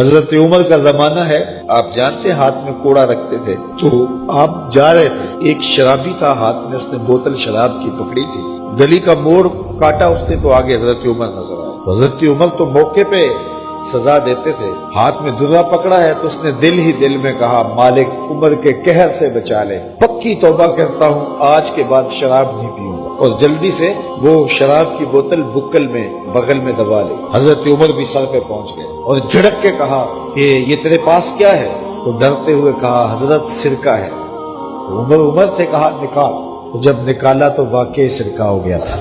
حضرت عمر کا زمانہ ہے، آپ جانتے ہاتھ میں کوڑا رکھتے تھے، تو آپ جا رہے تھے، ایک شرابی تھا، ہاتھ میں اس نے بوتل شراب کی پکڑی تھی، گلی کا موڑ کاٹا اس نے تو آگے حضرت عمر نظر آیا۔ حضرت عمر تو موقع پہ سزا دیتے تھے، ہاتھ میں درہ پکڑا ہے تو اس نے دل ہی دل میں کہا مالک عمر کے قہر سے بچا لے، پکی توبہ کرتا ہوں آج کے بعد شراب نہیں پیوں گا، اور جلدی سے وہ شراب کی بوتل بکل میں بغل میں دبا لی۔ حضرت عمر بھی سر پہ پہنچ گئے اور جھڑک کے کہا کہ یہ تیرے پاس کیا ہے؟ تو ڈرتے ہوئے کہا حضرت سرکہ ہے۔ تو عمر سے کہا نکال، تو جب نکالا تو واقعی سرکہ ہو گیا تھا۔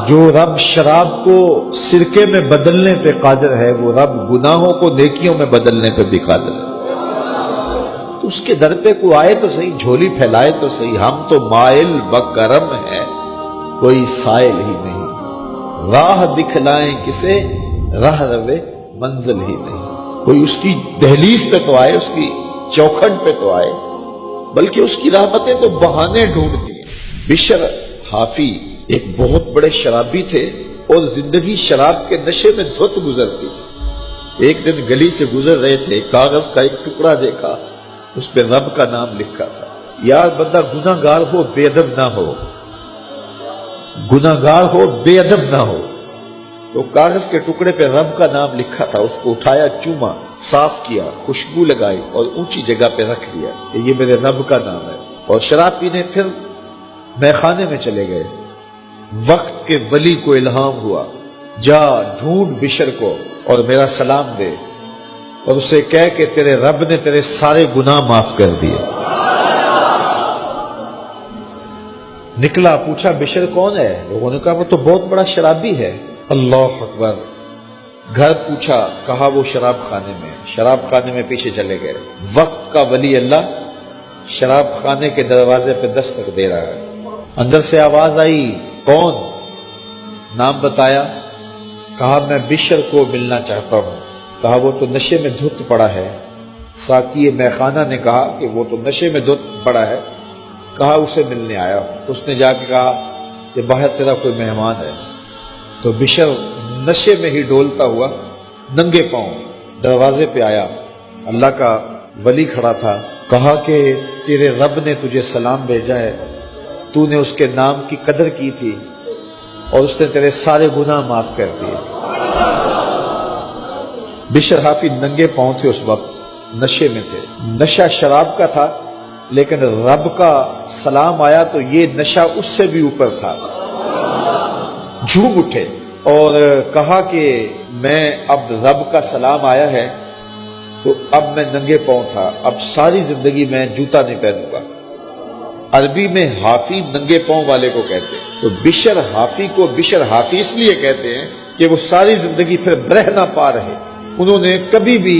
جو رب شراب کو سرکے میں بدلنے پہ قادر ہے، وہ رب گناہوں کو نیکیوں میں بدلنے پہ بھی قادر ہے۔ تو اس کے در پہ کوئی آئے تو صحیح، جھولی پھیلائے تو صحیح، ہم تو مائل بکرم ہیں، کوئی سائل ہی نہیں، راہ دکھلائیں کسے، راہ روے منزل ہی نہیں۔ کوئی اس کی دہلیز پہ تو آئے، اس کی چوکھٹ پہ تو آئے، بلکہ اس کی رحمتیں تو بہانے ڈھونڈتی ہیں۔ بشر حافی ایک بہت بڑے شرابی تھے اور زندگی شراب کے نشے میں دھت گزرتی تھی۔ ایک دن گلی سے گزر رہے تھے، کاغذ کا ایک ٹکڑا دیکھا، اس پہ رب کا نام لکھا تھا۔ یار بندہ گناہ گار ہو بے ادب نہ ہو، گناہ گار ہو بے ادب نہ ہو۔ تو کاغذ کے ٹکڑے پہ رب کا نام لکھا تھا، اس کو اٹھایا، چوما، صاف کیا، خوشبو لگائی اور اونچی جگہ پہ رکھ دیا کہ یہ میرے رب کا نام ہے، اور شراب پینے پھر میخانے میں چلے گئے۔ وقت کے ولی کو الہام ہوا، جا ڈھونڈ بشر کو اور میرا سلام دے اور اسے کہہ کہ تیرے رب نے تیرے سارے گناہ معاف کر دیے۔ نکلا، پوچھا بشر کون ہے؟ لوگوں نے کہا وہ تو بہت بڑا شرابی ہے۔ اللہ اکبر۔ گھر پوچھا، کہا وہ شراب خانے میں۔ شراب خانے میں پیچھے چلے گئے۔ وقت کا ولی اللہ شراب خانے کے دروازے پہ دستک دے رہا ہے۔ اندر سے آواز آئی، کون؟ نام بتایا، کہا میں بشر کو ملنا چاہتا ہوں۔ کہا وہ تو نشے میں دھت پڑا ہے۔ ساقی میخانہ نے کہا کہ وہ تو نشے میں دھت پڑا ہے، کہا اسے ملنے آیا۔ اس نے جا کے کہا کہ باہر تیرا کوئی مہمان ہے۔ تو بشر نشے میں ہی ڈولتا ہوا ننگے پاؤں دروازے پہ آیا۔ اللہ کا ولی کھڑا تھا، کہا کہ تیرے رب نے تجھے سلام بھیجا ہے، تو نے اس کے نام کی قدر کی تھی اور اس نے تیرے سارے گناہ معاف کر دیے۔ بشر حافی ننگے پاؤں تھے، اس وقت نشے میں تھے۔ نشہ شراب کا تھا، لیکن رب کا سلام آیا تو یہ نشہ اس سے بھی اوپر تھا۔ جھوم اٹھے اور کہا کہ میں اب رب کا سلام آیا ہے تو اب میں ننگے پاؤں تھا، اب ساری زندگی میں جوتا نہیں پہنوں گا۔ عربی میں حافی ننگے پاؤں والے کو کہتے ہیں، تو بشر حافی کو بشر حافی اس لیے کہتے ہیں کہ وہ ساری زندگی پھر برہنہ پا رہے، انہوں نے کبھی بھی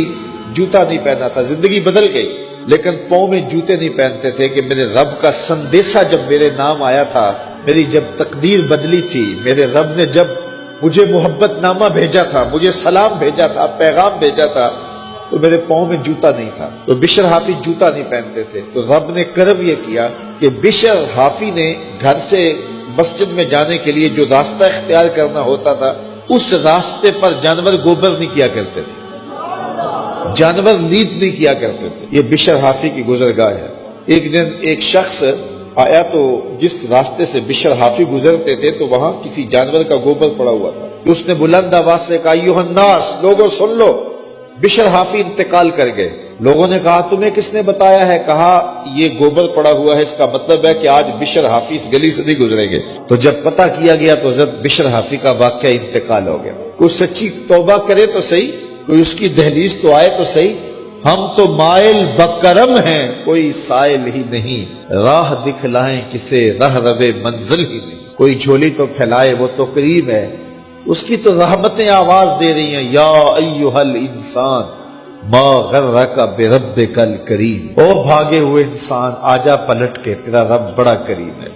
جوتا نہیں پہنا تھا، زندگی بدل گئی لیکن پاؤں میں جوتے نہیں پہنتے تھے کہ میرے رب کا سندیسہ جب میرے نام آیا تھا، میری جب تقدیر بدلی تھی، میرے رب نے جب مجھے محبت نامہ بھیجا تھا، مجھے سلام بھیجا تھا، پیغام بھیجا تھا، تو میرے پاؤں میں جوتا نہیں تھا۔ تو بشر حافی جوتا نہیں پہنتے تھے، تو رب نے کرم یہ کیا کہ بشر حافی نے گھر سے مسجد میں جانے کے لیے جو راستہ اختیار کرنا ہوتا تھا، اس راستے پر جانور گوبر نہیں کیا کرتے تھے، جانور لیت نہیں کیا کرتے تھے۔ یہ بشر حافی کی گزرگاہ ہے۔ ایک دن ایک شخص آیا تو جس راستے سے بشر حافی گزرتے تھے تو وہاں کسی جانور کا گوبر پڑا ہوا تھا۔ اس نے بلند آواز سے کہا، ایھا الناس، لوگوں سن لو، بشر حافی انتقال کر گئے۔ لوگوں نے کہا تمہیں کس نے بتایا ہے؟ کہا یہ گوبر پڑا ہوا ہے، اس کا مطلب ہے کہ آج بشر حافی اس گلی سے نہیں گزریں گے۔ تو جب پتہ کیا گیا تو حضرت بشر حافی کا واقعہ انتقال ہو گیا۔ کوئی سچی توبہ کرے تو صحیح، کوئی اس کی دہلیز تو آئے تو صحیح، ہم تو مائل بکرم ہیں، کوئی سائل ہی نہیں، راہ دکھلائیں کسے، راہ روے منزل ہی نہیں۔ کوئی جھولی تو پھیلائے، وہ تو کریم ہے، اس کی تو رحمتیں آواز دے رہی ہیں، یا ایھا الانسان ما غرک بربک الکریم، او بھاگے ہوئے انسان، آجا پلٹ کے، تیرا رب بڑا کریم ہے۔